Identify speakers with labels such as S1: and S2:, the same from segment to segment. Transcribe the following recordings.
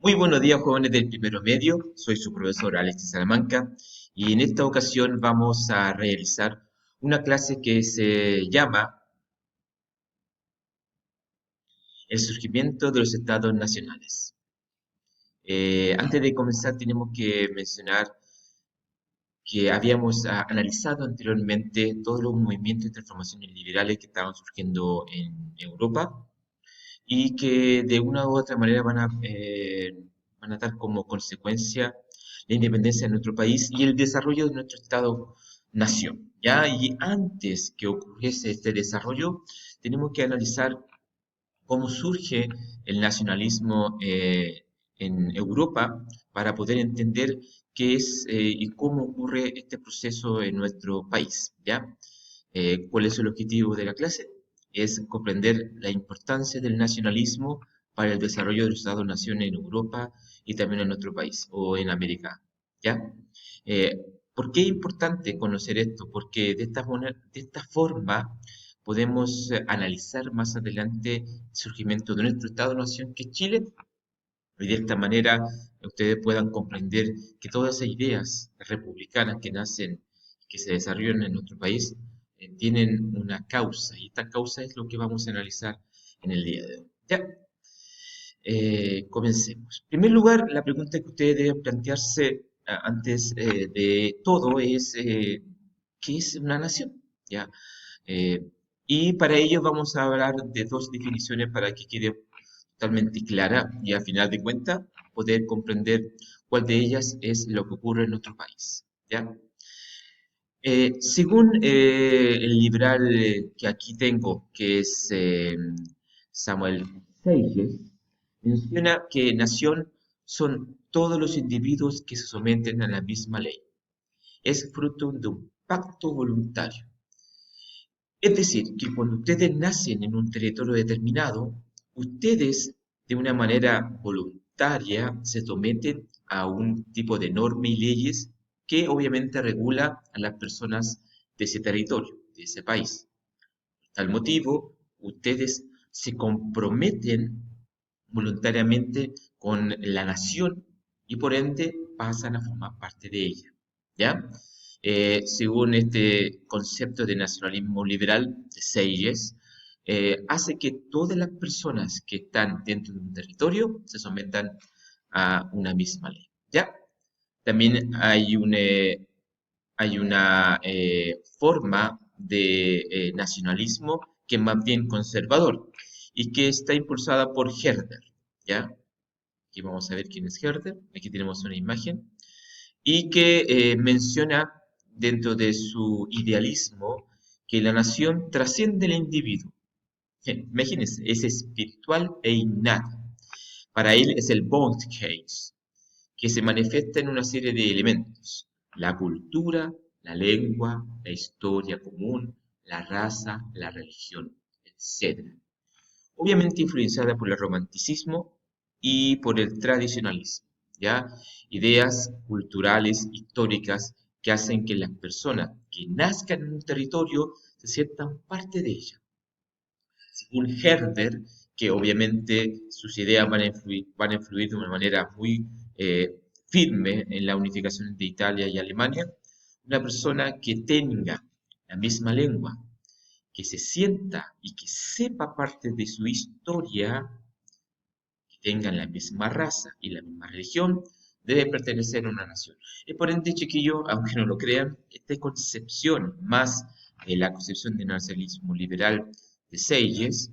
S1: Muy buenos días, jóvenes del primero medio. Soy su profesor Alexis Salamanca y en esta ocasión vamos a realizar una clase que se llama El surgimiento de los estados nacionales. Antes de comenzar, tenemos que mencionar que habíamos analizado anteriormente todos los movimientos y transformaciones liberales que estaban surgiendo en Europa y que de una u otra manera van a dar como consecuencia la independencia de nuestro país y el desarrollo de nuestro Estado-nación. ¿Ya? Y antes que ocurriese este desarrollo, tenemos que analizar cómo surge el nacionalismo en Europa para poder entender qué es y cómo ocurre este proceso en nuestro país. ¿Ya? ¿Cuál es el objetivo de la clase? Es comprender la importancia del nacionalismo para el desarrollo de los Estados-nación en Europa y también en nuestro país o en América. ¿Ya? Eh, ¿Por qué es importante conocer esto? Porque de esta forma podemos analizar más adelante el surgimiento de nuestro Estado-nación que es Chile y de esta manera ustedes puedan comprender que todas esas ideas republicanas que nacen, que se desarrollan en nuestro país, tienen una causa y esta causa es lo que vamos a analizar en el día de hoy. Ya, comencemos. En primer lugar, la pregunta que ustedes deben plantearse antes de todo es ¿qué es una nación? ¿Ya? Eh, y para ello vamos a hablar de dos definiciones para que quede totalmente clara y a final de cuentas poder comprender cuál de ellas es lo que ocurre en nuestro país. ¿Ya? Según el liberal que aquí tengo, que es Samuel Seyes, menciona que nación son todos los individuos que se someten a la misma ley. Es fruto de un pacto voluntario. Es decir, que cuando ustedes nacen en un territorio determinado, ustedes de una manera voluntaria se someten a un tipo de normas y leyes que obviamente regula a las personas de ese territorio, de ese país. Por tal motivo, ustedes se comprometen voluntariamente con la nación y por ende pasan a formar parte de ella. ¿Ya? Según este concepto de nacionalismo liberal de Seyes, hace que todas las personas que están dentro de un territorio se sometan a una misma ley. ¿Ya? También hay una forma de nacionalismo que es más bien conservador y que está impulsada por Herder, ¿ya? Aquí vamos a ver quién es Herder, aquí tenemos una imagen, y que menciona dentro de su idealismo que la nación trasciende el individuo. Imagínense, es espiritual e innata. Para él es el bond case, que se manifiesta en una serie de elementos: la cultura, la lengua, la historia común, la raza, la religión, etc. Obviamente influenciada por el romanticismo y por el tradicionalismo, ¿ya? Ideas culturales, históricas, que hacen que las personas que nazcan en un territorio se sientan parte de ella. Según Herder, que obviamente sus ideas van a influir de una manera muy firme en la unificación de Italia y Alemania, una persona que tenga la misma lengua, que se sienta y que sepa parte de su historia, que tengan la misma raza y la misma religión, debe pertenecer a una nación. Y por ende, chiquillos, aunque no lo crean, esta concepción, más la concepción de nacionalismo liberal de Seyes,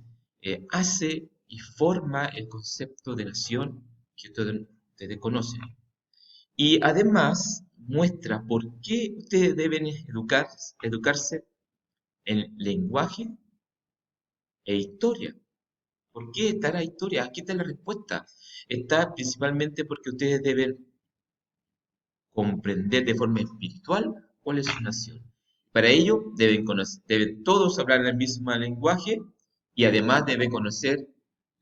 S1: hace y forma el concepto de nación que ustedes conocen. Y además muestra por qué ustedes deben educarse en lenguaje e historia. ¿Por qué está la historia? Aquí está la respuesta. Está principalmente porque ustedes deben comprender de forma espiritual cuál es su nación. Para ello deben todos hablar el mismo lenguaje y además deben conocer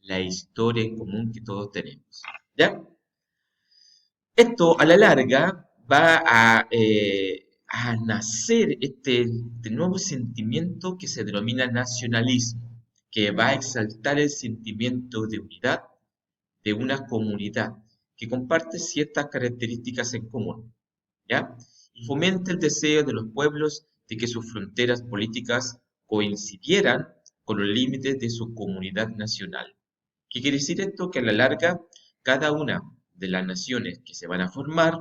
S1: la historia en común que todos tenemos. ¿Ya? Esto a la larga va a nacer este nuevo sentimiento que se denomina nacionalismo, que va a exaltar el sentimiento de unidad de una comunidad que comparte ciertas características en común, ¿ya? Y fomenta el deseo de los pueblos de que sus fronteras políticas coincidieran con los límites de su comunidad nacional. ¿Qué quiere decir esto? Que a la larga, cada una de las naciones que se van a formar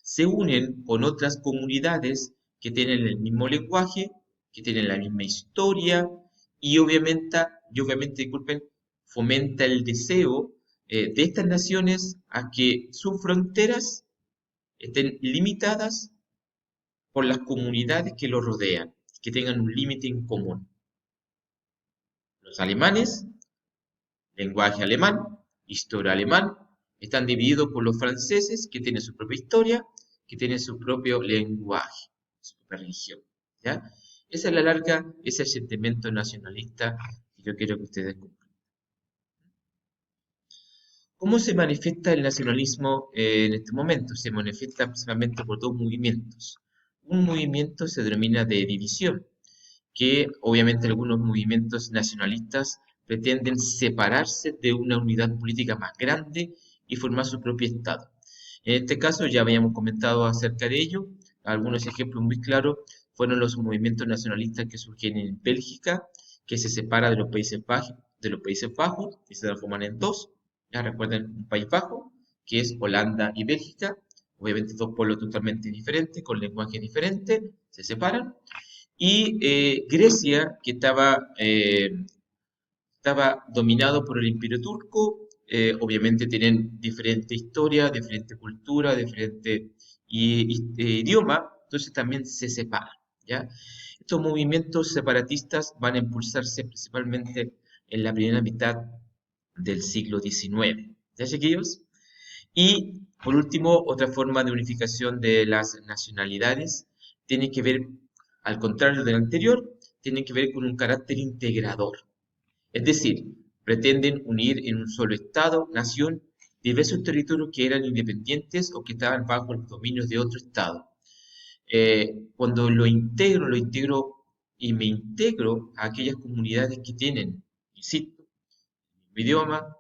S1: se unen con otras comunidades que tienen el mismo lenguaje, que tienen la misma historia y obviamente, disculpen, fomenta el deseo de estas naciones a que sus fronteras estén limitadas por las comunidades que los rodean, que tengan un límite en común. Los alemanes, lenguaje alemán, historia alemán, están divididos por los franceses, que tienen su propia historia, que tienen su propio lenguaje, su propia religión, ¿ya? Esa es la larga, ese es el sentimiento nacionalista que yo quiero que ustedes comprendan. ¿Cómo se manifiesta el nacionalismo en este momento? Se manifiesta principalmente por dos movimientos. Un movimiento se denomina de división, que obviamente algunos movimientos nacionalistas pretenden separarse de una unidad política más grande y formar su propio Estado. En este caso ya habíamos comentado acerca de ello. Algunos ejemplos muy claros fueron los movimientos nacionalistas que surgieron en Bélgica, que se separa de los Países Bajos y se transforman en dos. Ya recuerden, un País Bajo, que es Holanda y Bélgica, obviamente dos pueblos totalmente diferentes, con lenguaje diferente, se separan. Y Grecia, que estaba dominado por el Imperio Turco, obviamente tienen diferente historia, diferente cultura, diferente idioma, entonces también se separan, ¿ya? Estos movimientos separatistas van a impulsarse principalmente en la primera mitad del siglo XIX, ¿ya, chiquillos? Y por último, otra forma de unificación de las nacionalidades tiene que ver, al contrario del anterior, tiene que ver con un carácter integrador. Es decir, pretenden unir en un solo Estado, nación, diversos territorios que eran independientes o que estaban bajo los dominios de otro Estado. Cuando lo integro y me integro a aquellas comunidades que tienen, insisto, el mismo idioma,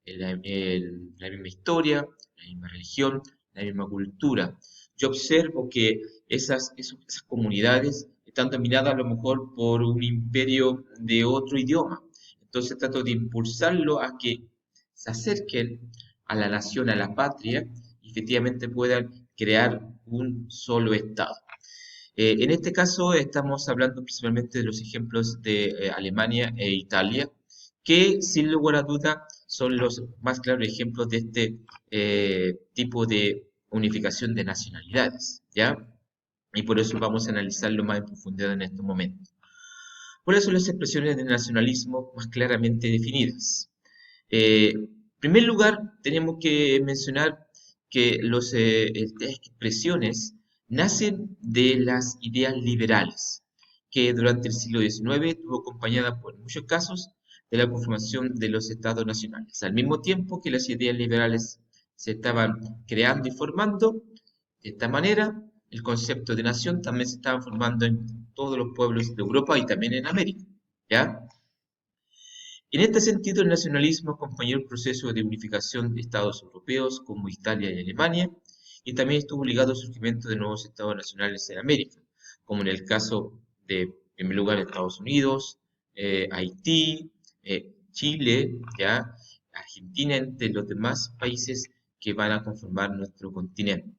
S1: la misma historia, la misma religión, la misma cultura. Yo observo que esas comunidades están dominadas a lo mejor por un imperio de otro idioma. Entonces trato de impulsarlo a que se acerquen a la nación, a la patria, y efectivamente puedan crear un solo Estado. En este caso estamos hablando principalmente de los ejemplos de Alemania e Italia, que sin lugar a duda son los más claros ejemplos de este tipo de unificación de nacionalidades, ¿ya? Y por eso vamos a analizarlo más en profundidad en este momento. ¿Cuáles son las expresiones de nacionalismo más claramente definidas? En primer lugar, tenemos que mencionar que estas expresiones nacen de las ideas liberales, que durante el siglo XIX estuvo acompañada por muchos casos de la conformación de los estados nacionales. Al mismo tiempo que las ideas liberales se estaban creando y formando, de esta manera el concepto de nación también se estaba formando en todos los pueblos de Europa y también en América, ¿ya? En este sentido, el nacionalismo acompañó el proceso de unificación de estados europeos como Italia y Alemania, y también estuvo ligado al surgimiento de nuevos estados nacionales en América, como en el caso de, en primer lugar, Estados Unidos, Haití, Chile, ¿ya? Argentina, entre los demás países que van a conformar nuestro continente.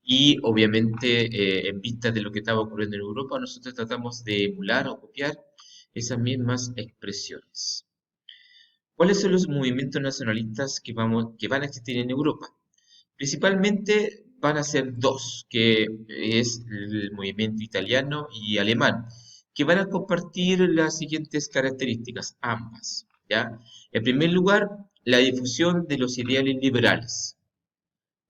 S1: Y obviamente, en vista de lo que estaba ocurriendo en Europa, nosotros tratamos de emular o copiar esas mismas expresiones. ¿Cuáles son los movimientos nacionalistas que van a existir en Europa? Principalmente van a ser dos, que es el movimiento italiano y alemán, que van a compartir las siguientes características, ambas, ¿ya? En primer lugar, la difusión de los ideales liberales.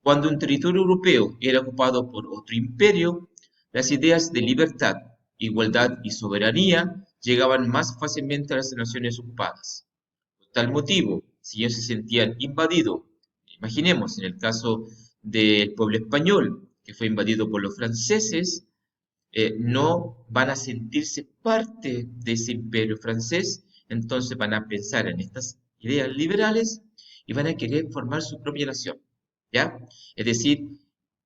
S1: Cuando un territorio europeo era ocupado por otro imperio, las ideas de libertad, igualdad y soberanía llegaban más fácilmente a las naciones ocupadas. Por tal motivo, si ellos se sentían invadidos, imaginemos en el caso del pueblo español, que fue invadido por los franceses, no van a sentirse parte de ese imperio francés, entonces van a pensar en estas ideas liberales y van a querer formar su propia nación, ¿ya? Es decir,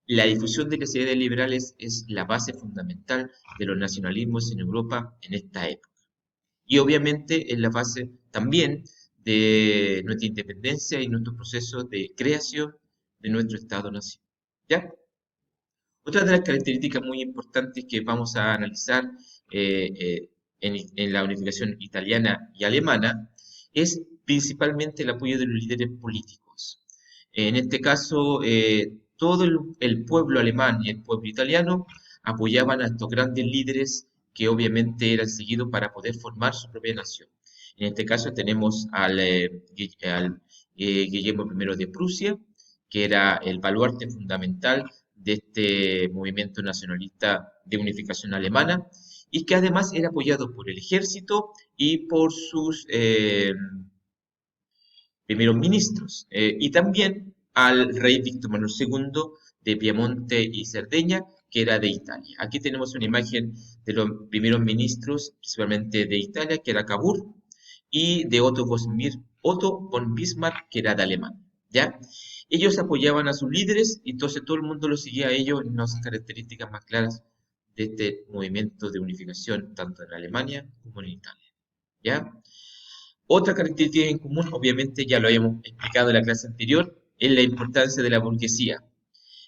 S1: la difusión de las ideas liberales es la base fundamental de los nacionalismos en Europa en esta época. Y obviamente es la base también de nuestra independencia y nuestro proceso de creación de nuestro Estado-nación. ¿Ya? Otra de las características muy importantes que vamos a analizar en la unificación italiana y alemana es principalmente el apoyo de los líderes políticos. En este caso, todo el pueblo alemán y el pueblo italiano apoyaban a estos grandes líderes que obviamente eran seguidos para poder formar su propia nación. En este caso tenemos al Guillermo I de Prusia, que era el baluarte fundamental de este movimiento nacionalista de unificación alemana y que además era apoyado por el ejército y por sus primeros ministros, y también al rey Víctor Manuel II de Piemonte y Cerdeña, que era de Italia. Aquí tenemos una imagen de los primeros ministros, principalmente de Italia, que era Cavour, y de Otto von Bismarck, que era de Alemania. ¿Ya? Ellos apoyaban a sus líderes y entonces todo el mundo los seguía a ellos en las características más claras de este movimiento de unificación, tanto en Alemania como en Italia. ¿Ya? Otra característica en común, obviamente ya lo habíamos explicado en la clase anterior, es la importancia de la burguesía.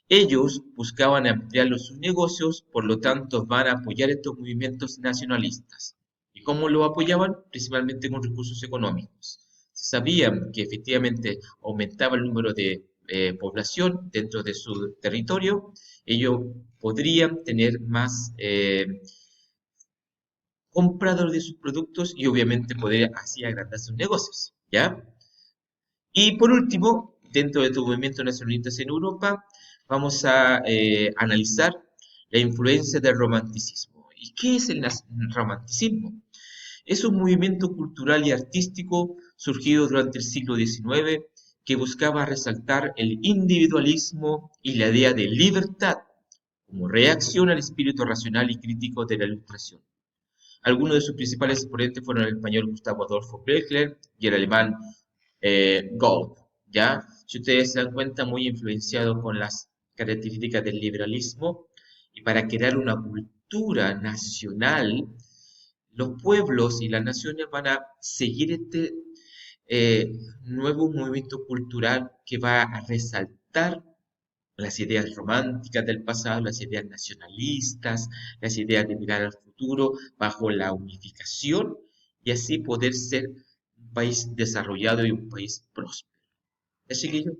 S1: Ellos buscaban ampliar sus negocios, por lo tanto van a apoyar estos movimientos nacionalistas. ¿Y cómo lo apoyaban? Principalmente con recursos económicos. Si sabían que efectivamente aumentaba el número de población dentro de su territorio, ellos podrían tener más comprador de sus productos y obviamente poder así agrandar sus negocios, ¿ya? Y por último, dentro de estos movimientos nacionalistas en Europa, vamos a analizar la influencia del romanticismo. ¿Y qué es el romanticismo? Es un movimiento cultural y artístico surgido durante el siglo XIX que buscaba resaltar el individualismo y la idea de libertad como reacción al espíritu racional y crítico de la Ilustración. Algunos de sus principales exponentes fueron el español Gustavo Adolfo Beckler y el alemán Goethe, ¿ya? Si ustedes se dan cuenta, muy influenciado con las características del liberalismo y para crear una cultura nacional, los pueblos y las naciones van a seguir este nuevo movimiento cultural que va a resaltar las ideas románticas del pasado, las ideas nacionalistas, las ideas de mirar al futuro bajo la unificación y así poder ser un país desarrollado y un país próspero. Así que yo,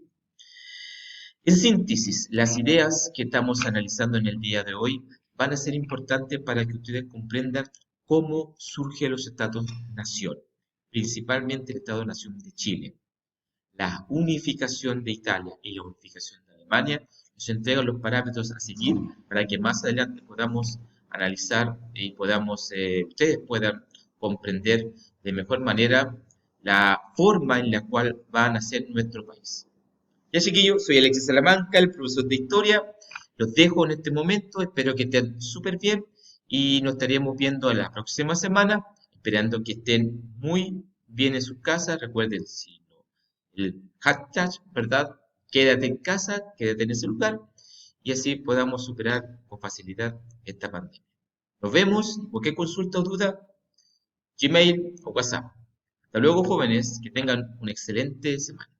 S1: en síntesis, las ideas que estamos analizando en el día de hoy van a ser importantes para que ustedes comprendan cómo surgen los estados-nación, principalmente el Estado-nación de Chile. La unificación de Italia y la unificación de Alemania nos entregan los parámetros a seguir para que más adelante podamos analizar y ustedes puedan comprender de mejor manera la forma en la cual va a nacer nuestro país. Ya chiquillos, soy Alexis Salamanca, el profesor de historia. Los dejo en este momento, espero que estén súper bien y nos estaremos viendo la próxima semana, esperando que estén muy bien en sus casas. Recuerden, si no, el hashtag, ¿verdad? Quédate en casa, quédate en ese lugar y así podamos superar con facilidad esta pandemia. Nos vemos, cualquier consulta o duda, Gmail o WhatsApp. Hasta luego, jóvenes, que tengan una excelente semana.